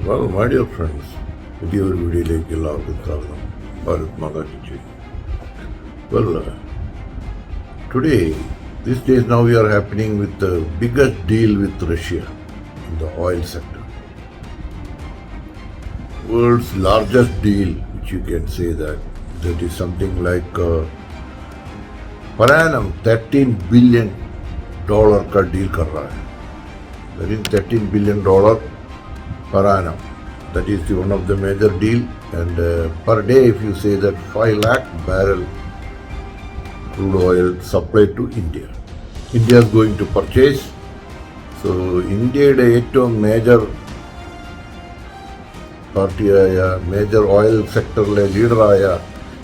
Well, my dear friends, പുതിയൊരു വീഡിയോയിലേക്ക് എല്ലാവർക്കും സ്വാഗതം. ഭാരത് മാതാ കി ജയ്. Well, today, these days now we are happening with the biggest deal with Russia in the oil sector. World's largest deal, which you can say that is something like per annum $13 billion का deal कर रहा है. That is $13 billion per annum. That is one of the major deal, and per day if you say that 5 lakh barrel crude oil supplied to India. India is going to purchase. So ഇന്ത്യയുടെ ഏറ്റവും major പാർട്ടിയായ major oil സെക്ടറിലെ ലീഡറായ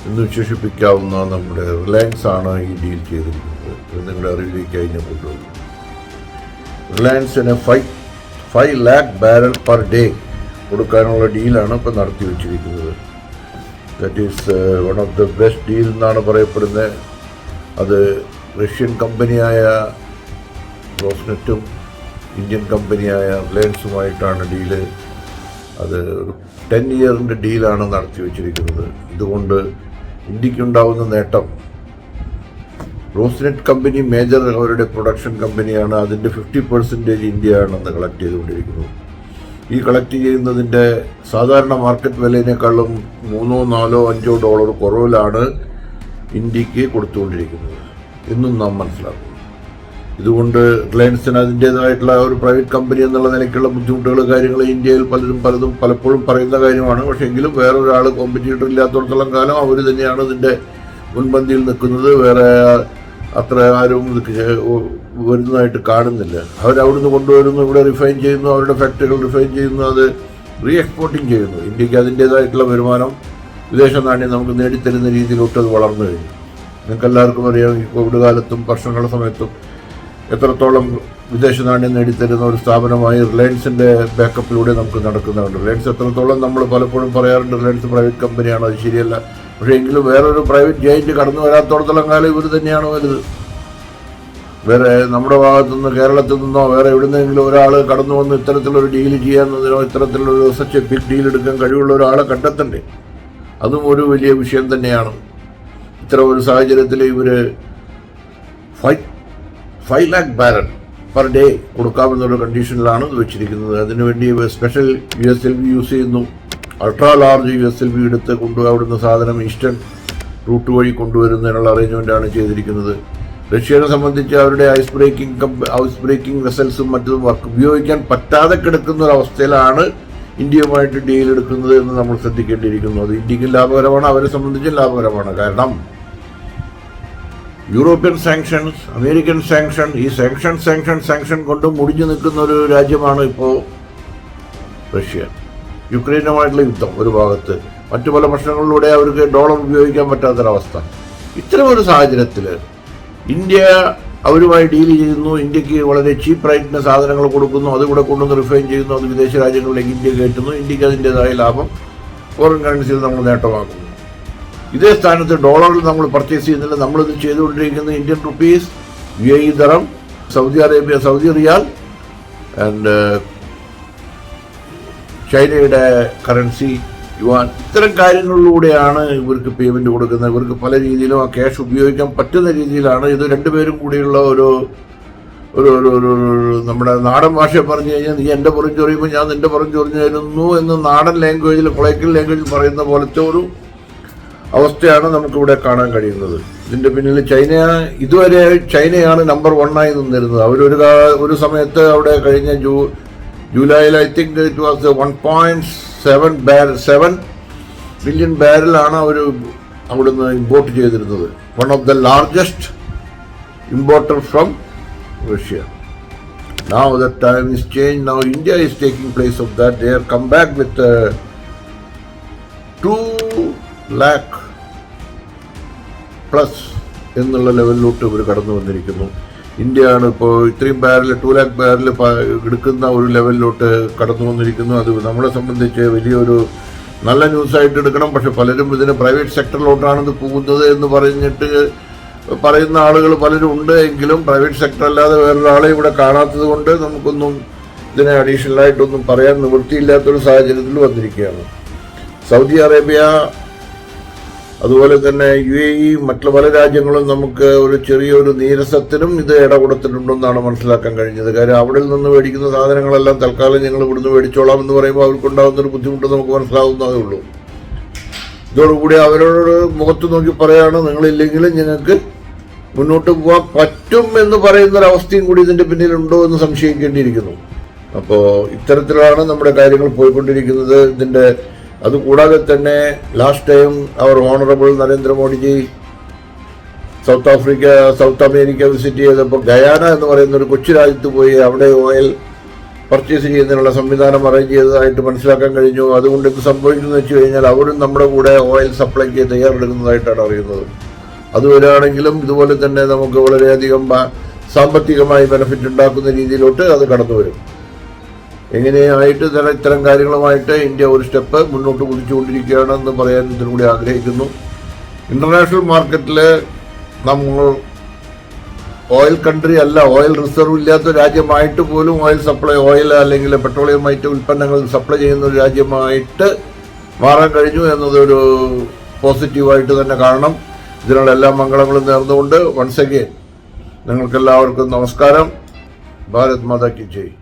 എന്ന് വിശേഷിപ്പിക്കാവുന്ന നമ്മുടെ Reliance ആണ് ഈ deal ചെയ്തിരിക്കുന്നത്. നിങ്ങളുടെ അറിവിലേക്ക് കഴിഞ്ഞ കൊണ്ടുവന്നു. റിലയൻസിന് 5 lakh barrel per day കൊടുക്കാനുള്ള ഡീലാണ് ഇപ്പോൾ നടത്തി വച്ചിരിക്കുന്നത്. That is one of the best deal എന്നാണ് പറയപ്പെടുന്നത്. അത് റഷ്യൻ കമ്പനിയായ റോസ്നെറ്റും ഇന്ത്യൻ കമ്പനിയായ റിലയൻസുമായിട്ടാണ് ഡീല്. അത് 10 ഇയറിൻ്റെ ഡീലാണ് നടത്തി വച്ചിരിക്കുന്നത്. ഇതുകൊണ്ട് ഇന്ത്യക്കുണ്ടാവുന്ന നേട്ടം, റോസ്നെറ്റ് കമ്പനി മേജർ അവരുടെ പ്രൊഡക്ഷൻ കമ്പനിയാണ്. അതിൻ്റെ 50% ഇന്ത്യയാണെന്ന് കളക്ട് ചെയ്തുകൊണ്ടിരിക്കുന്നത്. ഈ കളക്ട് ചെയ്യുന്നതിൻ്റെ സാധാരണ മാർക്കറ്റ് വിലയിനേക്കാളും $3-4-5 കുറവിലാണ് ഇന്ത്യക്ക് കൊടുത്തുകൊണ്ടിരിക്കുന്നത് എന്നും നാം മനസ്സിലാക്കുന്നു. ഇതുകൊണ്ട് റിലയൻസിന് അതിൻ്റേതായിട്ടുള്ള ഒരു പ്രൈവറ്റ് കമ്പനി എന്നുള്ള നിലയ്ക്കുള്ള ബുദ്ധിമുട്ടുകൾ കാര്യങ്ങൾ ഇന്ത്യയിൽ പലപ്പോഴും പറയുന്ന കാര്യമാണ്. പക്ഷേ എങ്കിലും വേറൊരാൾ കോമ്പറ്റീറ്റർ ഇല്ലാത്തടത്തോളം കാലം അവർ തന്നെയാണ് ഇതിൻ്റെ മുൻപന്തിയിൽ നിൽക്കുന്നത്. വേറെ അത്ര ആരും വരുന്നതായിട്ട് കാണുന്നില്ല. അവരവിടുന്ന് കൊണ്ടുവരുന്നു, ഇവിടെ റിഫൈൻ ചെയ്യുന്നു, അവരുടെ ഫാക്ടറികൾ റിഫൈൻ ചെയ്യുന്നു, അത് റീ എക്സ്പോർട്ടിങ് ചെയ്യുന്നു. ഇന്ത്യക്ക് അതിൻ്റേതായിട്ടുള്ള വരുമാനം വിദേശ നാണ്യം നമുക്ക് നേടിത്തരുന്ന രീതിയിലോട്ട് അത് വളർന്നു കഴിഞ്ഞു. നിങ്ങൾക്കെല്ലാവർക്കും അറിയാം, ഈ കോവിഡ് കാലത്തും വർഷങ്ങളുടെ സമയത്തും എത്രത്തോളം വിദേശ നാണ്യം നേടിത്തരുന്ന ഒരു സ്ഥാപനമായി റിലയൻസിൻ്റെ ബാക്കപ്പിലൂടെ നമുക്ക് നടക്കുന്നുണ്ട്. റിലയൻസ് എത്രത്തോളം നമ്മൾ പലപ്പോഴും പറയാറുണ്ട് റിലയൻസ് പ്രൈവറ്റ് കമ്പനിയാണ്, അത് ശരിയല്ല. പക്ഷേ എങ്കിലും വേറൊരു പ്രൈവറ്റ് ജയന്റ് കടന്നു വരാത്തോടത്തോളം കാലം ഇവർ തന്നെയാണ് വലുത്. വേറെ നമ്മുടെ ഭാഗത്തുനിന്ന് കേരളത്തിൽ നിന്നോ വേറെ എവിടുന്നെങ്കിലും ഒരാൾ കടന്നു വന്ന് ഇത്തരത്തിലൊരു ഡീൽ ചെയ്യാന്നതിനോ ഇത്തരത്തിലൊരു സച്ച് എ ബിഗ് ഡീൽ എടുക്കാൻ കഴിവുള്ള ഒരാളെ കണ്ടെത്തണ്ടേ? അതും ഒരു വലിയ വിഷയം തന്നെയാണ്. ഇത്തരം ഒരു സാഹചര്യത്തിൽ ഇവർ 5 lakh barrel per day കൊടുക്കാമെന്നുള്ള കണ്ടീഷനിലാണ് ഇത് വെച്ചിരിക്കുന്നത്. അതിനുവേണ്ടി സ്പെഷ്യൽ USLV യൂസ് ചെയ്യുന്നു. അൾട്രാ ലാർജ് USLV എടുത്ത് അവിടുന്ന് സാധനം ഈസ്റ്റേൺ റൂട്ട് വഴി കൊണ്ടുവരുന്നതിനുള്ള അറേഞ്ച്മെൻ്റാണ് ചെയ്തിരിക്കുന്നത്. റഷ്യയെ സംബന്ധിച്ച് അവരുടെ ഐസ് ബ്രേക്കിംഗ് വെസൽസും മറ്റതും ഉപയോഗിക്കാൻ പറ്റാതെ കിടക്കുന്ന ഒരവസ്ഥയിലാണ് ഇന്ത്യയുമായിട്ട് ഡീൽ എടുക്കുന്നത് എന്ന് നമ്മൾ ശ്രദ്ധിക്കേണ്ടിയിരിക്കുന്നു. അത് ഇന്ത്യക്കും ലാഭകരമാണ്, അവരെ സംബന്ധിച്ചും ലാഭകരമാണ്. കാരണം യൂറോപ്യൻ സാങ്ഷൻസ്, അമേരിക്കൻ സാങ്ഷൻ, ഈ സാങ്ഷൻ കൊണ്ട് മുടിഞ്ഞു നിൽക്കുന്ന ഒരു രാജ്യമാണ് ഇപ്പോൾ റഷ്യ. യുക്രൈനുമായിട്ടുള്ള യുദ്ധം ഒരു ഭാഗത്ത്, മറ്റു പല പ്രശ്നങ്ങളിലൂടെ അവർക്ക് ഡോളർ ഉപയോഗിക്കാൻ പറ്റാത്തൊരവസ്ഥ. ഇത്തരം ഒരു സാഹചര്യത്തിൽ ഇന്ത്യ അവരുമായി ഡീൽ ചെയ്യുന്നു. ഇന്ത്യക്ക് വളരെ ചീപ്പ് റേറ്റിന് സാധനങ്ങൾ കൊടുക്കുന്നു, അതിവിടെ കൊണ്ടുവന്ന് റിഫൈൻ ചെയ്യുന്നു, അത് വിദേശ രാജ്യങ്ങളിലേക്ക് ഇന്ത്യ കയറ്റുന്നു. ഇന്ത്യക്ക് അതിൻ്റേതായ ലാഭം ഫോറിൻ കറൻസിയിൽ നമ്മൾ നേട്ടമാക്കുന്നു. ഇതേ സ്ഥാനത്ത് ഡോളറിൽ നമ്മൾ പർച്ചേസ് ചെയ്യുന്നില്ല. നമ്മളിത് ചെയ്തുകൊണ്ടിരിക്കുന്നത് Indian rupees, UAE ദറം, Saudi Arabia, Saudi riyal and ചൈനയുടെ കറൻസി യുവാൻ. ഇത്തരം കാര്യങ്ങളിലൂടെയാണ് ഇവർക്ക് പേയ്മെൻറ്റ് കൊടുക്കുന്നത്. ഇവർക്ക് പല രീതിയിലും ആ ക്യാഷ് ഉപയോഗിക്കാൻ പറ്റുന്ന രീതിയിലാണ്. ഇത് രണ്ടുപേരും കൂടിയുള്ള ഒരു നമ്മുടെ നാടൻ ഭാഷ പറഞ്ഞു കഴിഞ്ഞാൽ നീ എൻ്റെ പുറം ചൊറിയുമ്പോൾ ഞാൻ നിൻ്റെ പുറം ചൊറിഞ്ഞു തരുന്നു എന്ന് നാടൻ ലാംഗ്വേജിൽ, കൊളൈക്കൽ ലാംഗ്വേജിൽ പറയുന്ന പോലത്തെ ഒരു അവസ്ഥയാണ് നമുക്കിവിടെ കാണാൻ കഴിയുന്നത്. ഇതിൻ്റെ പിന്നിൽ ഇതുവരെ ചൈനയാണ് നമ്പർ 1 ആയി നിന്നിരുന്നത്. ഒരു സമയത്ത് അവിടെ കഴിഞ്ഞ ജൂലൈയിൽ I think it was 1.7 billion ബാരലാണ് അവർ അവിടുന്ന് ഇമ്പോർട്ട് ചെയ്തിരുന്നത്. One of the largest importer from Russia. Now that time is changed. Now India is taking place of that. They have come back with 2 lakh plus എന്നുള്ള ലെവലിലോട്ട് ഇവർ കടന്നു വന്നിരിക്കുന്നു. ഇന്ത്യയാണ് ഇപ്പോൾ ഇത്രയും 2 lakh ബാരൽ എടുക്കുന്ന ഒരു ലെവലിലോട്ട് കടന്നു വന്നിരിക്കുന്നു. അത് നമ്മളെ സംബന്ധിച്ച് വലിയൊരു നല്ല ന്യൂസായിട്ട് എടുക്കണം. പക്ഷെ പലരും ഇതിന് പ്രൈവറ്റ് സെക്ടറിലോട്ടാണ് ഇത് പോകുന്നത് എന്ന് പറയുന്ന ആളുകൾ പലരും ഉണ്ട്. എങ്കിലും പ്രൈവറ്റ് സെക്ടർ അല്ലാതെ വേറൊരാളെ ഇവിടെ കാണാത്തത് കൊണ്ട് നമുക്കൊന്നും ഇതിനെ അഡീഷണലായിട്ടൊന്നും പറയാൻ നിവൃത്തിയില്ലാത്തൊരു സാഹചര്യത്തിൽ വന്നിരിക്കുകയാണ്. സൗദി അറേബ്യ, അതുപോലെ തന്നെ UAE, മറ്റുള്ള പല രാജ്യങ്ങളും നമുക്ക് ഒരു ചെറിയൊരു നീരസത്തിനും ഇത് ഇടകൊടുത്തിട്ടുണ്ടെന്നാണ് മനസ്സിലാക്കാൻ കഴിഞ്ഞത്. കാര്യം അവിടെ നിന്ന് മേടിക്കുന്ന സാധനങ്ങളെല്ലാം തൽക്കാലം ഞങ്ങൾ ഇവിടുന്ന് മേടിച്ചോളാം എന്ന് പറയുമ്പോൾ അവർക്കുണ്ടാകുന്നൊരു ബുദ്ധിമുട്ട് നമുക്ക് മനസ്സിലാവുന്നതേ ഉള്ളൂ. ഇതോടുകൂടി അവരോട് മുഖത്ത് നോക്കി പറയാണ്, നിങ്ങളില്ലെങ്കിലും ഞങ്ങൾക്ക് മുന്നോട്ട് പോകാൻ പറ്റും എന്ന് പറയുന്നൊരവസ്ഥയും കൂടി ഇതിൻ്റെ പിന്നിലുണ്ടോ എന്ന് സംശയിക്കേണ്ടിയിരിക്കുന്നു. അപ്പോൾ ഇത്തരത്തിലാണ് നമ്മുടെ കാര്യങ്ങൾ പോയിക്കൊണ്ടിരിക്കുന്നത്. ഇതിൻ്റെ അതുകൂടാതെ തന്നെ ലാസ്റ്റ് ടൈം അവർ honourable Narendra Modi ji south America visit ചെയ്തപ്പോൾ ഗയാന എന്ന് പറയുന്ന ഒരു കൊച്ചു രാജ്യത്ത് പോയി അവിടെ ഓയിൽ പർച്ചേസ് ചെയ്യുന്നതിനുള്ള സംവിധാനം അറേഞ്ച് ചെയ്തതായിട്ട് മനസ്സിലാക്കാൻ കഴിഞ്ഞു. അതുകൊണ്ട് ഇത് സംഭവിക്കുന്നത് വെച്ച് കഴിഞ്ഞാൽ അവരും നമ്മുടെ കൂടെ ഓയിൽ സപ്ലൈക്ക് തയ്യാറെടുക്കുന്നതായിട്ടാണ് അറിയുന്നത്. അത് വരികയാണെങ്കിലും ഇതുപോലെ തന്നെ നമുക്ക് വളരെയധികം സാമ്പത്തികമായി ബെനിഫിറ്റ് ഉണ്ടാക്കുന്ന രീതിയിലോട്ട് അത് കടന്നു വരും. എങ്ങനെയായിട്ട് ഇത്തരം കാര്യങ്ങളുമായിട്ട് ഇന്ത്യ ഒരു സ്റ്റെപ്പ് മുന്നോട്ട് കുതിച്ചുകൊണ്ടിരിക്കുകയാണെന്ന് പറയാൻ ഇതിലൂടെ ആഗ്രഹിക്കുന്നു. ഇന്റർനാഷണൽ മാർക്കറ്റിൽ നമ്മൾ ഓയിൽ കൺട്രി അല്ല, ഓയിൽ റിസർവ് ഇല്ലാത്ത രാജ്യമായിട്ട് പോലും ഓയിൽ സപ്ലൈ, ഓയിൽ അല്ലെങ്കിൽ പെട്രോളിയമായിട്ട് ഉൽപ്പന്നങ്ങൾ സപ്ലൈ ചെയ്യുന്ന ഒരു രാജ്യമായിട്ട് മാറാൻ കഴിഞ്ഞു എന്നതൊരു പോസിറ്റീവായിട്ട് തന്നെ കാണണം. ഇതിനുള്ള എല്ലാ മംഗളങ്ങളും നേർന്നുകൊണ്ട് വൺസ് അഗെയിൻ നിങ്ങൾക്കെല്ലാവർക്കും നമസ്കാരം. ഭാരത് മാതാ കി ജയ്.